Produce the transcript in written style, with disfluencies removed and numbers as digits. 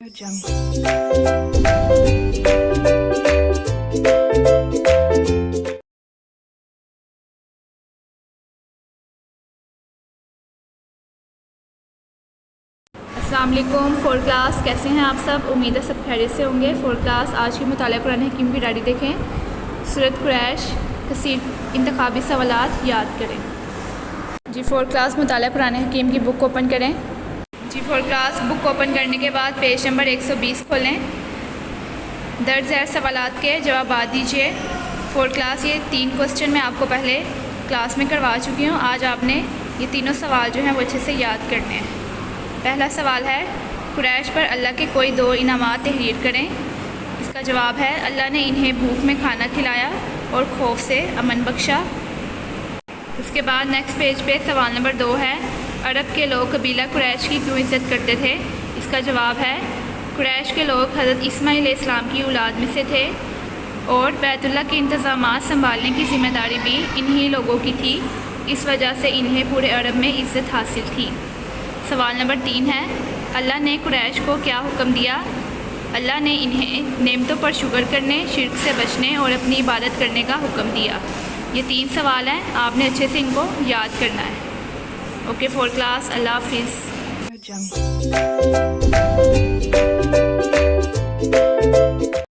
السلام علیکم four class, کیسے ہیں آپ سب؟ امید ہے سب خیریت سے ہوں گے۔ فور کلاس آج کی مطالعہ قرآن حکیم کی ڈائری دیکھیں۔ سورۃ قریش، کثیر انتخابی سوالات یاد کریں۔ جی فور کلاس مطالعہ قرآن حکیم کی بک اوپن کریں۔ جی فور کلاس بک اوپن کرنے کے بعد پیج نمبر 120 کھولیں۔ درج ذیل سوالات کے جوابات دیجیے۔ فور کلاس یہ 3 کوسچن میں آپ کو پہلے کلاس میں کروا چکی ہوں۔ آج آپ نے یہ تینوں سوال جو ہیں وہ اچھے سے یاد کرنے ہیں۔ پہلا سوال ہے، قریش پر اللہ کے کوئی 2 انعامات تحریر کریں۔ اس کا جواب ہے، اللہ نے انہیں بھوک میں کھانا کھلایا اور خوف سے امن بخشا۔ اس کے بعد نیکسٹ پیج پہ سوال نمبر 2 ہے، عرب کے لوگ قبیلہ قریش کی کیوں عزت کرتے تھے؟ اس کا جواب ہے، قریش کے لوگ حضرت اسماعیل علیہ السلام کی اولاد میں سے تھے اور بیت اللہ کے انتظامات سنبھالنے کی ذمہ داری بھی انہی لوگوں کی تھی، اس وجہ سے انہیں پورے عرب میں عزت حاصل تھی۔ سوال نمبر 3 ہے، اللہ نے قریش کو کیا حکم دیا؟ اللہ نے انہیں نعمتوں پر شکر کرنے، شرک سے بچنے اور اپنی عبادت کرنے کا حکم دیا۔ یہ 3 سوال ہیں، آپ نے اچھے سے ان کو یاد کرنا ہے۔ اوکے فور کلاس، اللہ حافظ۔